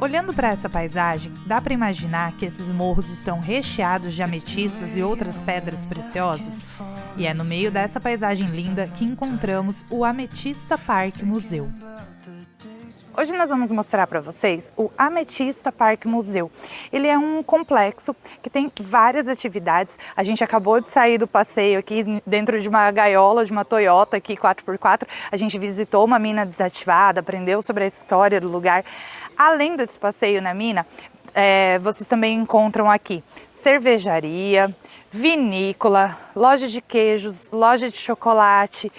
Olhando para essa paisagem, dá para imaginar que esses morros estão recheados de ametistas e outras pedras preciosas? E é no meio dessa paisagem linda que encontramos o Ametista Park Museu. Hoje nós vamos mostrar para vocês o Ametista Park Museu. Ele é um complexo que tem várias atividades. A gente acabou de sair do passeio aqui dentro de uma gaiola, de uma Toyota aqui 4x4. A gente visitou uma mina desativada, aprendeu sobre a história do lugar. Além desse passeio na mina, vocês também encontram aqui cervejaria, vinícola, loja de queijos, loja de chocolate,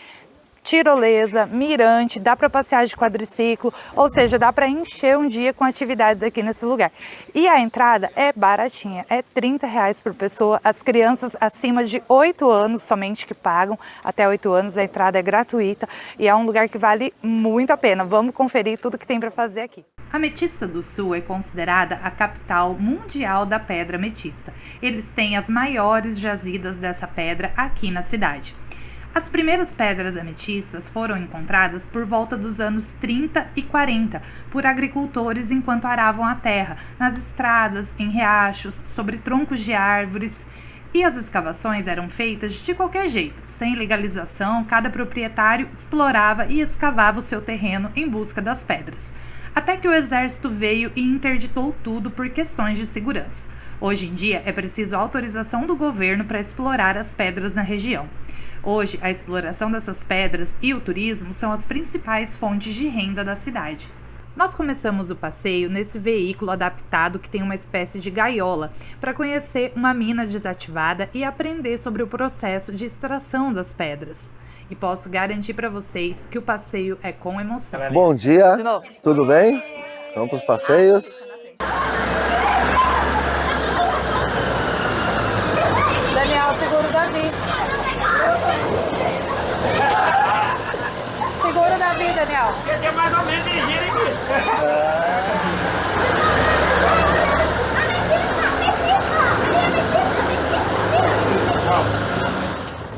tirolesa, mirante, dá para passear de quadriciclo, ou seja, dá para encher um dia com atividades aqui nesse lugar. E a entrada é baratinha, é R$30 por pessoa, as crianças acima de 8 anos somente que pagam, até 8 anos a entrada é gratuita e é um lugar que vale muito a pena. Vamos conferir tudo que tem para fazer aqui. Ametista do Sul é considerada a capital mundial da pedra ametista. Eles têm as maiores jazidas dessa pedra aqui na cidade. As primeiras pedras ametistas foram encontradas por volta dos anos 30 e 40 por agricultores enquanto aravam a terra, nas estradas, em riachos, sobre troncos de árvores. E as escavações eram feitas de qualquer jeito, sem legalização, cada proprietário explorava e escavava o seu terreno em busca das pedras. Até que o exército veio e interditou tudo por questões de segurança. Hoje em dia é preciso autorização do governo para explorar as pedras na região. Hoje, a exploração dessas pedras e o turismo são as principais fontes de renda da cidade. Nós começamos o passeio nesse veículo adaptado que tem uma espécie de gaiola para conhecer uma mina desativada e aprender sobre o processo de extração das pedras. E posso garantir para vocês que o passeio é com emoção. Bom dia, tudo bem? Vamos para os passeios. Daniel, segura o Davi. Segura o Davi, Daniel. Você quer mais ou menos dirigir aqui.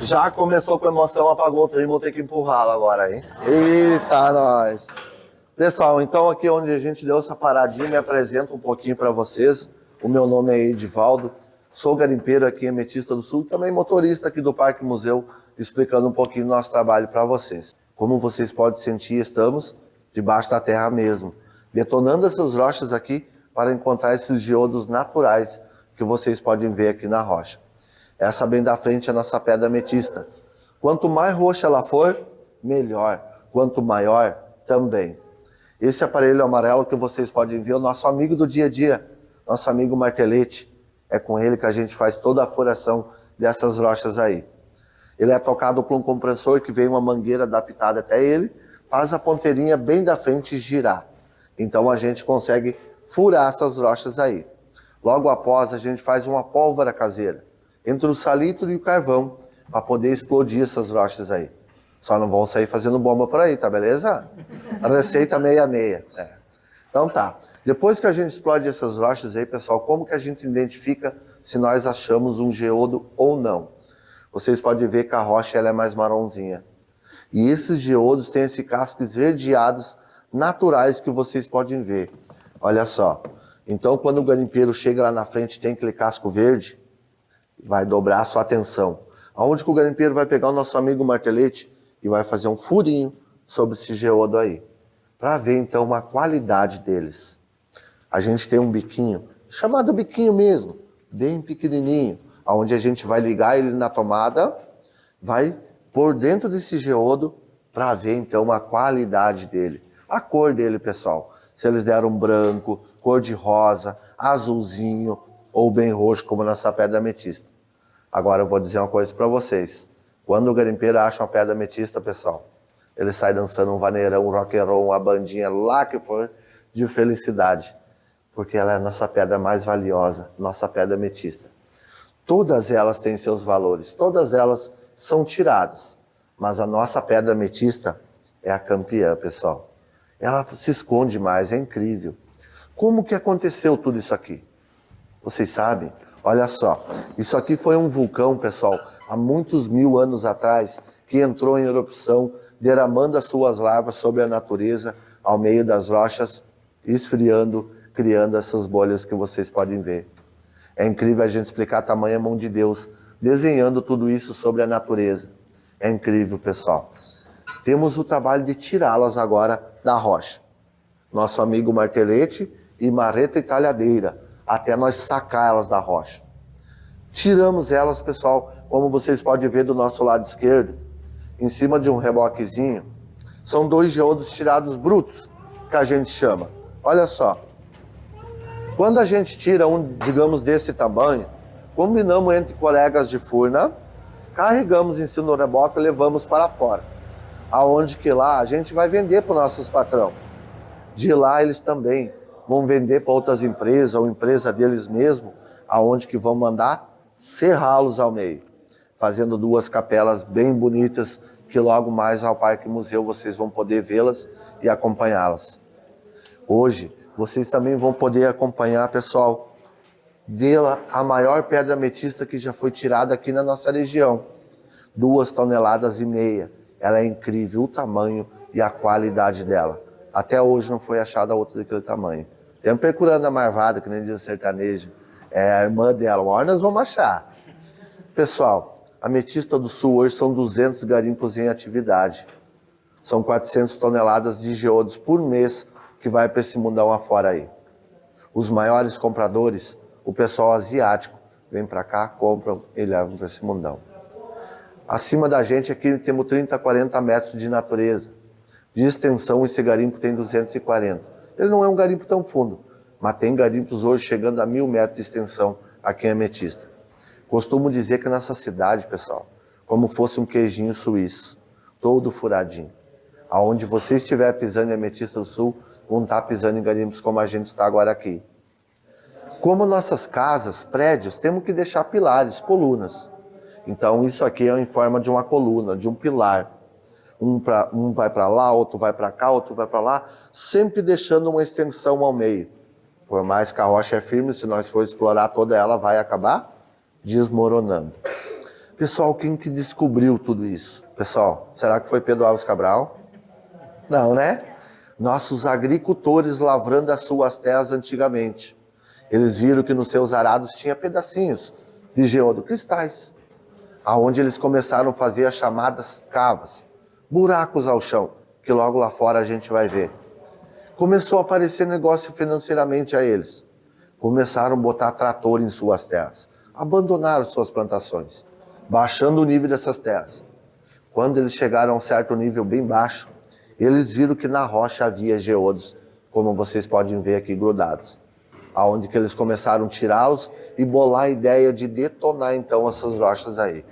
Já começou com emoção, apagou o trem, vou ter que empurrá-lo agora, hein? Eita, nós! Pessoal, então aqui onde a gente deu essa paradinha, me apresento um pouquinho para vocês. O meu nome é Edivaldo, sou garimpeiro aqui em Ametista do Sul, também motorista aqui do Parque Museu, explicando um pouquinho do nosso trabalho para vocês. Como vocês podem sentir, estamos debaixo da terra mesmo, detonando essas rochas aqui para encontrar esses geodos naturais que vocês podem ver aqui na rocha. Essa bem da frente é a nossa pedra ametista. Quanto mais roxa ela for, melhor. Quanto maior, também. Esse aparelho amarelo que vocês podem ver é o nosso amigo do dia a dia, nosso amigo martelete. É com ele que a gente faz toda a furação dessas rochas aí. Ele é tocado por um compressor que vem uma mangueira adaptada até ele, faz a ponteirinha bem da frente girar. Então a gente consegue furar essas rochas aí. Logo após a gente faz uma pólvora caseira, entre o salitro e o carvão, para poder explodir essas rochas aí. Só não vão sair fazendo bomba por aí, tá beleza? A receita 66. Então tá. Depois que a gente explode essas rochas aí, pessoal, como que a gente identifica se nós achamos um geodo ou não? Vocês podem ver que a rocha ela é mais marronzinha. E esses geodos têm esses cascos esverdeados naturais que vocês podem ver. Olha só. Então, quando o garimpeiro chega lá na frente tem aquele casco verde, vai dobrar a sua atenção. Aonde que o garimpeiro vai pegar o nosso amigo martelete e vai fazer um furinho sobre esse geodo aí. Para ver, então, uma qualidade deles. A gente tem um biquinho, chamado biquinho mesmo, bem pequenininho, onde a gente vai ligar ele na tomada, vai por dentro desse geodo para ver então a qualidade dele. A cor dele, pessoal. Se eles deram branco, cor de rosa, azulzinho ou bem roxo, como nessa pedra ametista. Agora eu vou dizer uma coisa para vocês. Quando o garimpeiro acha uma pedra ametista, pessoal, ele sai dançando um vaneirão, um rock and roll, uma bandinha lá que for de felicidade. Porque ela é a nossa pedra mais valiosa, nossa pedra ametista. Todas elas têm seus valores, todas elas são tiradas. Mas a nossa pedra ametista é a campeã, pessoal. Ela se esconde mais, é incrível. Como que aconteceu tudo isso aqui? Vocês sabem? Olha só, isso aqui foi um vulcão, pessoal, há muitos mil anos atrás, que entrou em erupção, derramando as suas lavas sobre a natureza, ao meio das rochas, esfriando, criando essas bolhas que vocês podem ver. É incrível a gente explicar a tamanha mão de Deus, desenhando tudo isso sobre a natureza. É incrível, pessoal. Temos o trabalho de tirá-las agora da rocha. Nosso amigo martelete e marreta e talhadeira, até nós sacar elas da rocha. Tiramos elas, pessoal, como vocês podem ver do nosso lado esquerdo, em cima de um reboquezinho. São 2 geodos tirados brutos, que a gente chama. Olha só. Quando a gente tira um, digamos, desse tamanho, combinamos entre colegas de furna, carregamos em cima do reboque e levamos para fora. Aonde que lá a gente vai vender para os nossos patrão. De lá eles também vão vender para outras empresas, ou empresa deles mesmo, aonde que vão mandar serrá-los ao meio. Fazendo 2 capelas bem bonitas, que logo mais ao Parque Museu vocês vão poder vê-las e acompanhá-las. Hoje, vocês também vão poder acompanhar, pessoal, vê-la, a maior pedra ametista que já foi tirada aqui na nossa região. 2,5 toneladas. Ela é incrível, o tamanho e a qualidade dela. Até hoje não foi achada outra daquele tamanho. Estamos procurando a marvada, que nem diz o sertanejo. É a irmã dela, uma hora nós vamos achar. Pessoal, a Ametista do Sul hoje são 200 garimpos em atividade. São 400 toneladas de geodos por mês que vai para esse mundão afora aí. Os maiores compradores, o pessoal asiático, vem para cá, compram e levam para esse mundão. Acima da gente aqui temos 30 a 40 metros de natureza. De extensão, esse garimpo tem 240. Ele não é um garimpo tão fundo, mas tem garimpos hoje chegando a 1.000 metros de extensão aqui em Ametista. Costumo dizer que nessa cidade, pessoal, como fosse um queijinho suíço, todo furadinho. Aonde você estiver pisando em Ametista do Sul, vão estar pisando em garimpos como a gente está agora aqui. Como nossas casas, prédios, temos que deixar pilares, colunas. Então isso aqui é em forma de uma coluna, de um pilar. Um vai para lá, outro vai para cá, outro vai para lá, sempre deixando uma extensão ao meio. Por mais que a rocha é firme, se nós for explorar toda ela, vai acabar desmoronando. Pessoal, quem que descobriu tudo isso? Pessoal, será que foi Pedro Álvares Cabral? Não, né? Nossos agricultores lavrando as suas terras antigamente. Eles viram que nos seus arados tinha pedacinhos de geodo, cristais, aonde eles começaram a fazer as chamadas cavas, buracos ao chão, que logo lá fora a gente vai ver. Começou a aparecer negócio financeiramente a eles. Começaram a botar trator em suas terras, abandonaram suas plantações, baixando o nível dessas terras. Quando eles chegaram a um certo nível bem baixo, eles viram que na rocha havia geodos, como vocês podem ver aqui grudados. Aonde que eles começaram a tirá-los e bolar a ideia de detonar então essas rochas aí,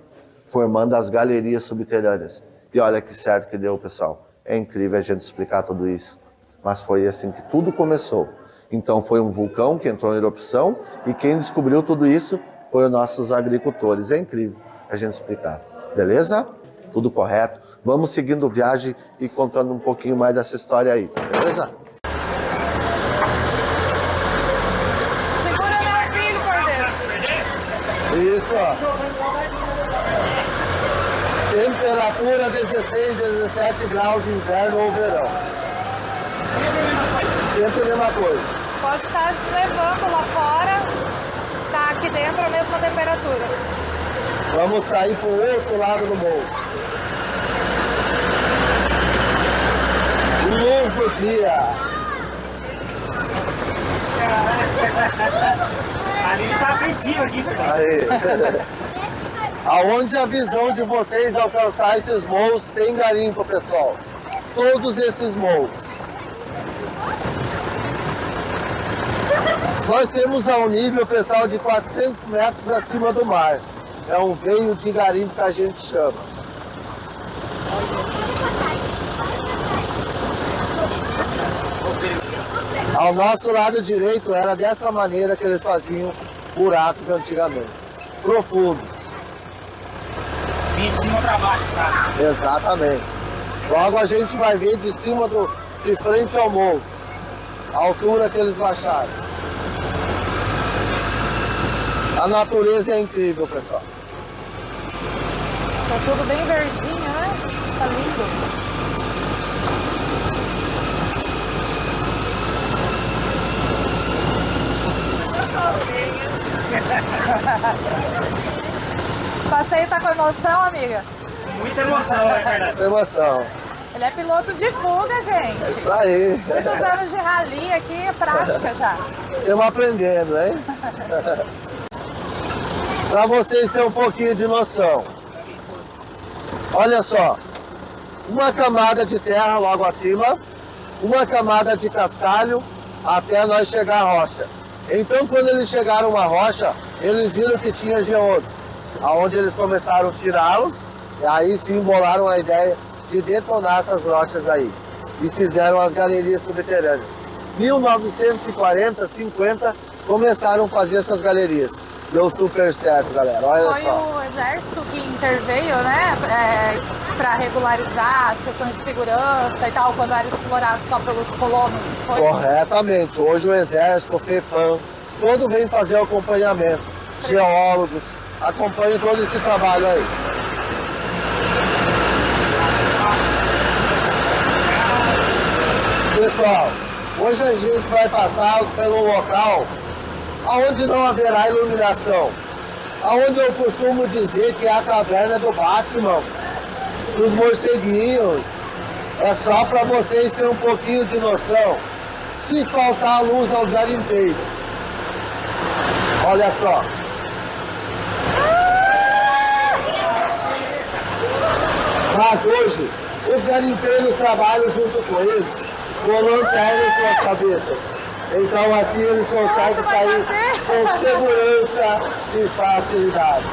formando as galerias subterrâneas. E olha que certo que deu, pessoal. É incrível a gente explicar tudo isso. Mas foi assim que tudo começou. Então foi um vulcão que entrou em erupção e quem descobriu tudo isso foi os nossos agricultores. É incrível a gente explicar. Beleza? Tudo correto. Vamos seguindo viagem e contando um pouquinho mais dessa história aí. Beleza? Segura meu filho por dentro. Isso, ó. Temperatura 16, 17 graus de inverno ou verão. Sempre a mesma coisa. Pode estar levando lá fora, tá aqui dentro a mesma temperatura. Vamos sair para o outro lado do morro. Luz do dia. Ali tá apreensivo aqui. Aí. Aonde a visão de vocês alcançar esses morros tem garimpo, pessoal. Todos esses morros. Nós temos a um nível, pessoal, de 400 metros acima do mar. É um veio de garimpo que a gente chama. Ao nosso lado direito era dessa maneira que eles faziam buracos antigamente. Profundos. Vim de cima pra baixo, tá? Exatamente. Logo a gente vai ver de cima de frente ao morro. A altura que eles baixaram. A natureza é incrível, pessoal. Tá tudo bem verdinho, né? Tá lindo. O passeio tá com emoção, amiga? Muita emoção, é verdade. Emoção. Ele é piloto de fuga, gente. Isso aí. Muitos anos de rally aqui, é prática já. Estamos aprendendo, hein? Para vocês terem um pouquinho de noção. Olha só. Uma camada de terra logo acima, uma camada de cascalho, até nós chegar à rocha. Então, quando eles chegaram a uma rocha, eles viram que tinha geodos, aonde eles começaram a tirá-los, e aí sim bolaram a ideia de detonar essas rochas aí, e fizeram as galerias subterrâneas. 1940, 50, começaram a fazer essas galerias. Deu super certo, galera, olha Foi só. o exército que interveio, né, para regularizar as questões de segurança e tal, quando era explorado só pelos colonos. Foi? Corretamente. Hoje o Exército, o FEPAM, todo vem fazer o acompanhamento. Geólogos, acompanham todo esse trabalho aí. Pessoal, hoje a gente vai passar pelo local onde não haverá iluminação. Onde eu costumo dizer que é a caverna do Batman, dos morceguinhos. É só para vocês terem um pouquinho de noção. Se faltar luz aos garimpeiros. Olha só. Mas hoje, os garimpeiros trabalham junto com eles, com lanterna em suas cabeças. Então assim eles conseguem sair com segurança e facilidade.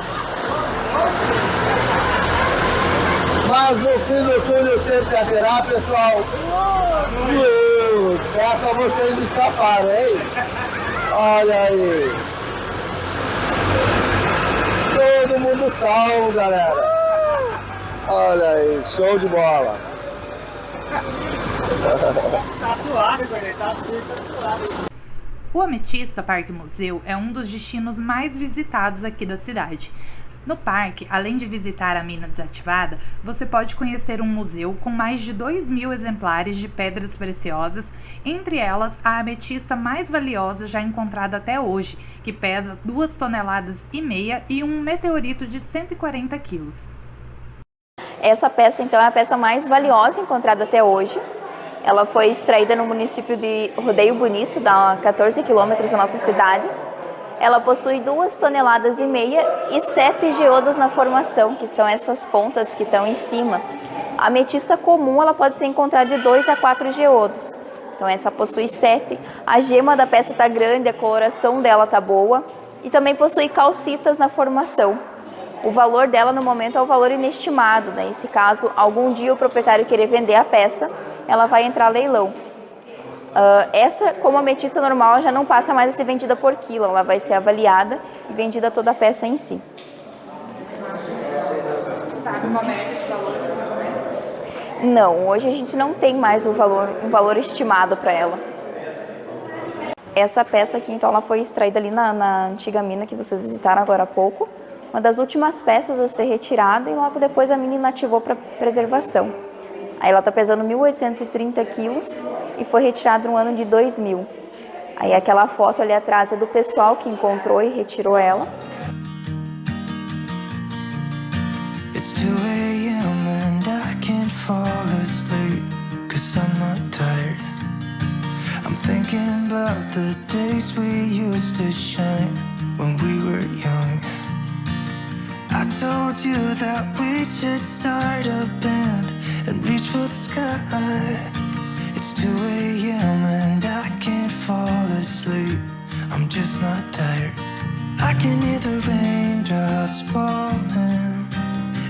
Mas no fim do túnel sempre haverá, pessoal, luz. Essa vocês escaparam, hein? Olha aí. Todo mundo salvo, galera. Olha aí, show de bola. Tá suave, Gordê, tá suave. O Ametista Parque Museu é um dos destinos mais visitados aqui da cidade. No parque, além de visitar a mina desativada, você pode conhecer um museu com mais de 2.000 exemplares de pedras preciosas, entre elas a ametista mais valiosa já encontrada até hoje, que pesa 2,5 toneladas e um meteorito de 140 quilos. Essa peça, então, é a peça mais valiosa encontrada até hoje. Ela foi extraída no município de Rodeio Bonito, a 14 quilômetros da nossa cidade. Ela possui 2,5 toneladas e 7 geodos na formação, que são essas pontas que estão em cima. A ametista comum ela pode ser encontrada de 2 a 4 geodos. Então essa possui 7. A gema da peça está grande, a coloração dela está boa. E também possui calcitas na formação. O valor dela no momento é o valor inestimado, né? Nesse caso, algum dia o proprietário querer vender a peça, ela vai entrar a leilão. Essa, como ametista normal, ela já não passa mais a ser vendida por quilo, ela vai ser avaliada e vendida toda a peça em si. Sabe uma média de valores mais ou menos? Não, hoje a gente não tem mais um valor estimado para ela. Essa peça aqui, então, ela foi extraída ali na antiga mina que vocês visitaram agora há pouco. Uma das últimas peças a ser retirada e logo depois a mina inativou para preservação. Aí ela está pesando 1.830 quilos e foi retirada no ano de 2000. Aí aquela foto ali atrás é do pessoal que encontrou e retirou ela. It's 2 a.m. and I can't fall asleep 'cause I'm not tired. I'm thinking about the days we used to shine when we were young. I told you that we should start a band and reach for the sky. It's 2 a.m. and I can't fall asleep. I'm just not tired. I can hear the raindrops falling.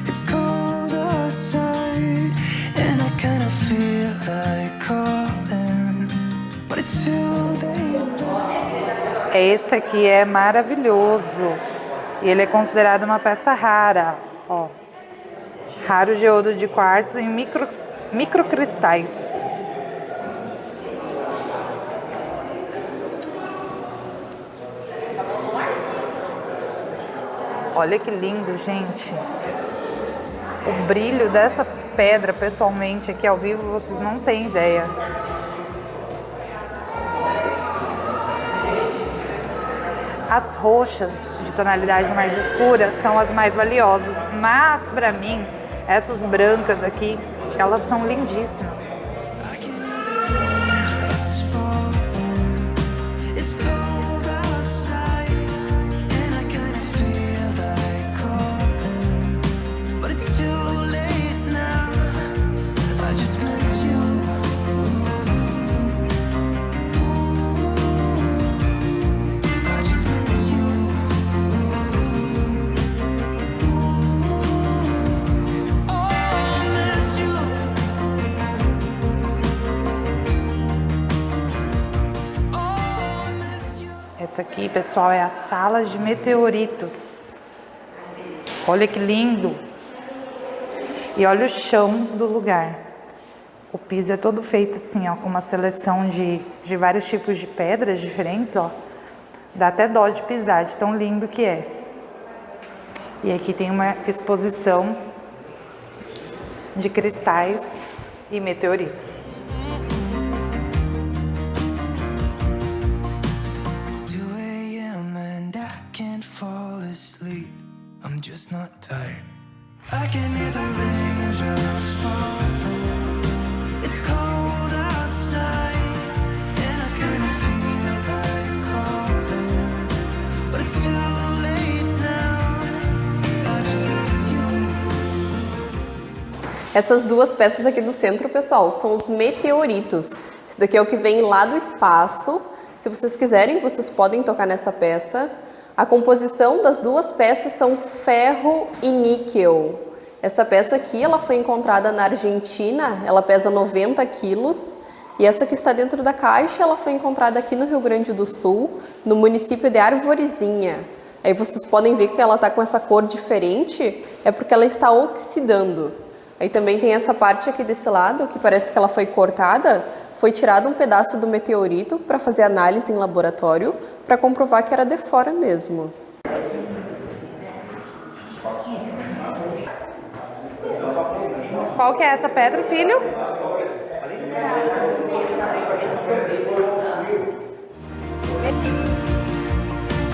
It's cold outside and I kind of feel like calling, but it's too late. Esse aqui é maravilhoso e ele é considerado uma peça rara, ó. Raro geodo de quartzo em microcristais. Olha que lindo, gente. O brilho dessa pedra, pessoalmente, aqui ao vivo, vocês não têm ideia. as roxas de tonalidade mais escura são as mais valiosas, mas para mim essas brancas aqui, elas são lindíssimas. Essa aqui, pessoal, é a sala de meteoritos. Olha que lindo! E olha o chão do lugar. O piso é todo feito assim, ó, com uma seleção de vários tipos de pedras diferentes, ó. Dá até dó de pisar, de tão lindo que é. E aqui tem uma exposição de cristais e meteoritos. I'm just not tired. I can hear the raindrops falling. It's cold outside, and I kinda feel like calling, but it's too late now. I just miss you. Essas duas peças aqui do centro, pessoal, são os meteoritos. Esse daqui é o que vem lá do espaço. Se vocês quiserem, vocês podem tocar nessa peça. A composição das duas peças são ferro e níquel. Essa peça aqui, ela foi encontrada na Argentina, ela pesa 90 quilos. E essa que está dentro da caixa, ela foi encontrada aqui no Rio Grande do Sul, no município de Arvorezinha. Aí vocês podem ver que ela está com essa cor diferente, é porque ela está oxidando. Aí também tem essa parte aqui desse lado, que parece que ela foi cortada. Foi tirado um pedaço do meteorito para fazer análise em laboratório, para comprovar que era de fora mesmo. Qual que é essa pedra, filho?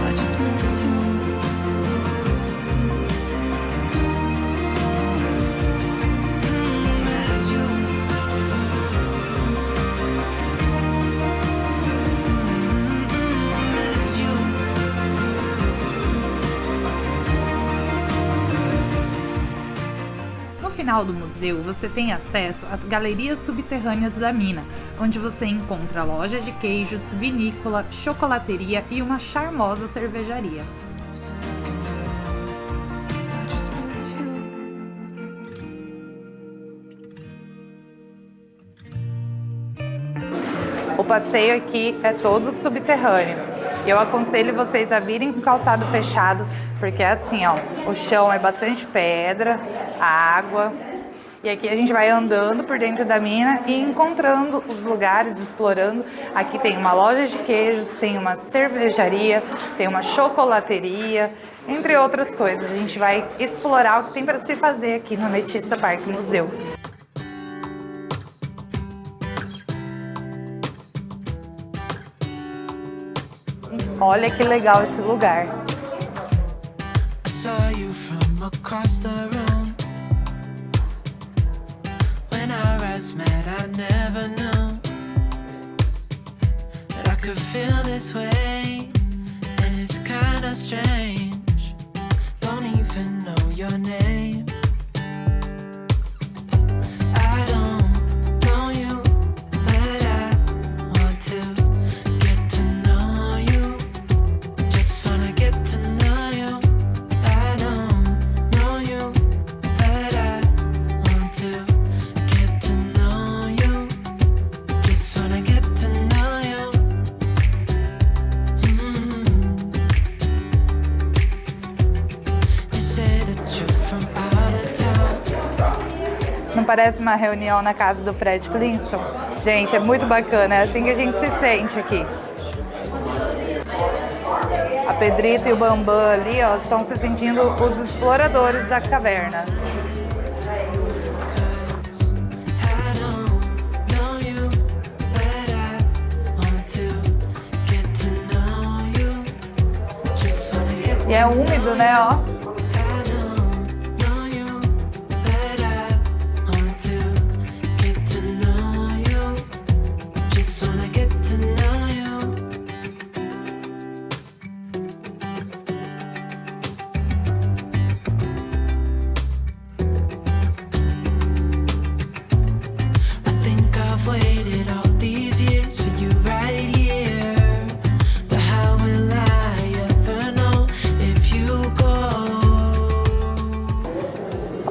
I just miss you. Miss you. Miss you. No final do museu, você tem acesso às galerias subterrâneas da mina, onde você encontra loja de queijos, vinícola, chocolateria e uma charmosa cervejaria. I just miss you. O passeio aqui é todo subterrâneo. Eu aconselho vocês a virem com calçado fechado, porque é assim, ó, o chão é bastante pedra, água, e aqui a gente vai andando por dentro da mina e encontrando os lugares, explorando. Aqui tem uma loja de queijos, tem uma cervejaria, tem uma chocolateria, entre outras coisas. A gente vai explorar o que tem para se fazer aqui no Ametista Park Museu. Olha que legal esse lugar. I saw you from across the room. When our eyes met, I never knew that I could feel this way, and it's kinda strange. Don't even know your name. I don't know you, but I want to get to know you. Just wanna get to know you. I don't know you, but I want to get to know you. Just wanna get to know you. You say that you're from out of town. Não parece uma reunião na casa do Fred Flintstone? Gente, é muito bacana, é assim que a gente se sente aqui. A Pedrita e o Bambam ali, ó, estão se sentindo os exploradores da caverna. I don't know you, but I want to get to know you. E é úmido, né, ó.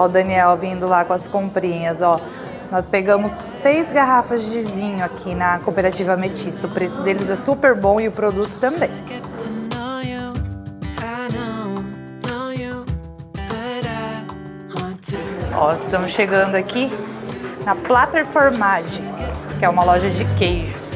Ó o Daniel vindo lá com as comprinhas, ó. Nós pegamos 6 garrafas de vinho aqui na Cooperativa Ametista. O preço deles é super bom e o produto também. Ó, estamos chegando aqui na Platter Formaggi, que é uma loja de queijos.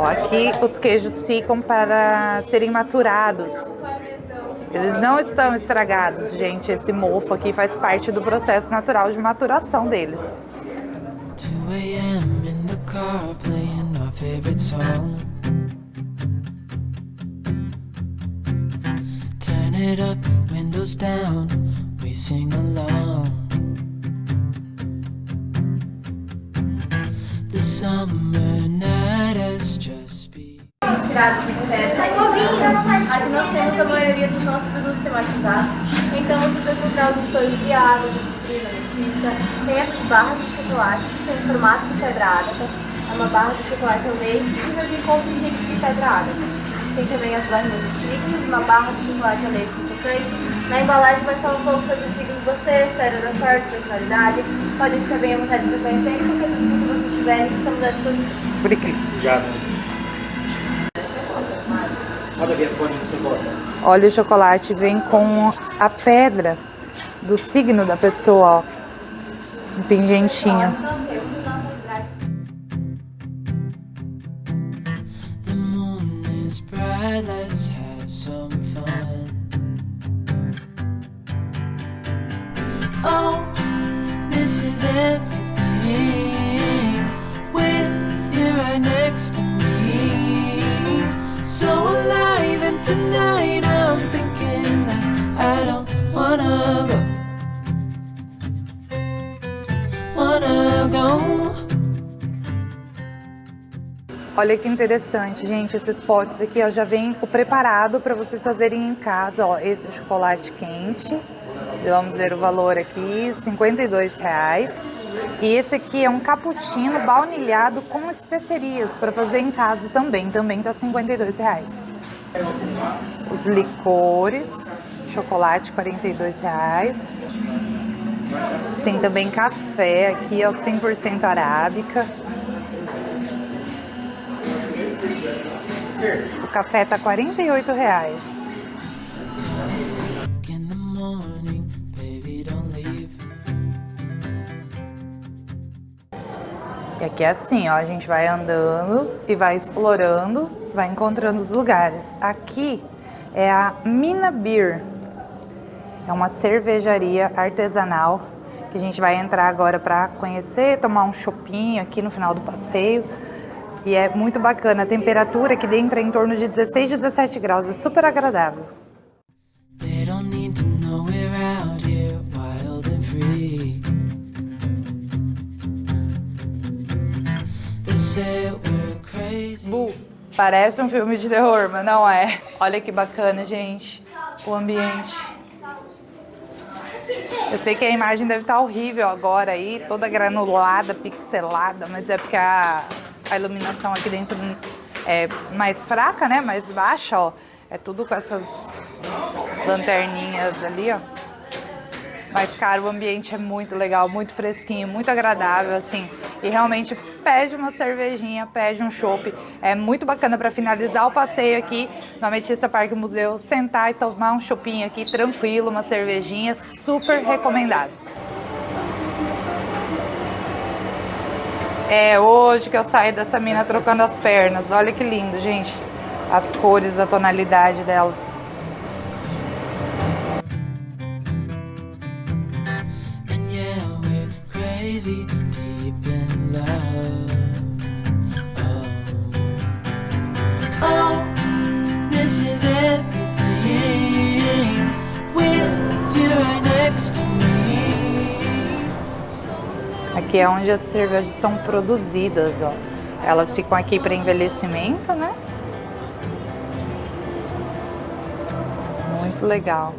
Aqui os queijos ficam para serem maturados. Eles não estão estragados, gente. Esse mofo aqui faz parte do processo natural de maturação deles. 2 a.m. in the car playing our favorite song. Turn it up, windows down, we sing along. The summer night has just begun. Inspirados em pedras. Aqui nós temos a maioria dos nossos produtos tematizados. Então vocês vão encontrar os estojos de água, de citrina, ametista. Tem essas barras de chocolate que são em formato de pedra ágata. É uma barra de chocolate ao leite e vai vir com o pingente de pedra ágata. Tem também as barrinhas dos signos, uma barra de chocolate ao leite com chocolate. Na embalagem vai falar um pouco sobre o signo de vocês, pedra da sorte, personalidade. Podem ficar bem à vontade para conhecer, qualquer dúvida que vocês tiverem, estamos à disposição. Obrigado. Olha aqui as coisas que você gosta. Olha, o chocolate vem com a pedra do signo da pessoa, ó. Um pingentinho. The moon is bright, let's have some fun. Oh, this is everything with you right next to me. So alive, and tonight I'm thinking that I don't wanna go. Olha que interessante, gente. Esses potes aqui, ó, já vem o preparado para vocês fazerem em casa, ó. Esse chocolate quente. Vamos ver o valor aqui, R$52. E esse aqui é um cappuccino baunilhado com especiarias para fazer em casa também. Também tá R$52. Os licores, chocolate, R$42. Tem também café aqui, ó, 100% arábica. O café tá R$48. E aqui é assim, ó, a gente vai andando e vai explorando, vai encontrando os lugares. Aqui é a Mina Beer. É uma cervejaria artesanal que a gente vai entrar agora para conhecer, tomar um chopinho aqui no final do passeio. E é muito bacana, a temperatura aqui dentro é em torno de 16, 17 graus, é super agradável. Bu, parece um filme de terror, mas não é. Olha que bacana, gente, o ambiente. Eu sei que a imagem deve estar horrível agora aí, toda granulada, pixelada, mas é porque a iluminação aqui dentro é mais fraca, né? Mais baixa, ó. É tudo com essas lanterninhas ali, ó. Mas, cara, o ambiente é muito legal, muito fresquinho, muito agradável, assim. E realmente pede uma cervejinha, pede um chopp. É muito bacana para finalizar o passeio aqui no Ametista Parque Museu, sentar e tomar um choppinho aqui tranquilo, uma cervejinha, super recomendado. É hoje que eu saio dessa mina trocando as pernas. Olha que lindo, gente. As cores, a tonalidade delas. And yeah, we're crazy deep in love. Oh, this is everything with you right next to me. Aqui é onde as cervejas são produzidas, ó. Elas ficam aqui para envelhecimento, né? Muito legal.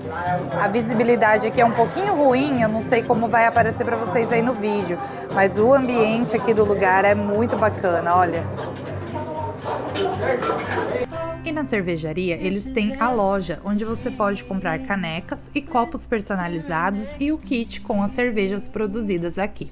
A visibilidade aqui é um pouquinho ruim, eu não sei como vai aparecer para vocês aí no vídeo, mas o ambiente aqui do lugar é muito bacana, olha. E na cervejaria, eles têm a loja, onde você pode comprar canecas e copos personalizados e o kit com as cervejas produzidas aqui.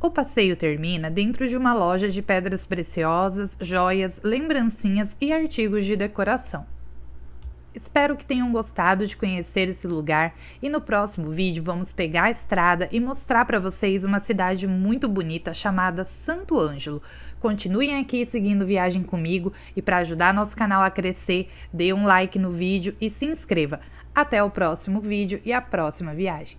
O passeio termina dentro de uma loja de pedras preciosas, joias, lembrancinhas e artigos de decoração. Espero que tenham gostado de conhecer esse lugar e no próximo vídeo vamos pegar a estrada e mostrar para vocês uma cidade muito bonita chamada Santo Ângelo. Continuem aqui seguindo Viagem Comigo e para ajudar nosso canal a crescer, dê um like no vídeo e se inscreva. Até o próximo vídeo e a próxima viagem.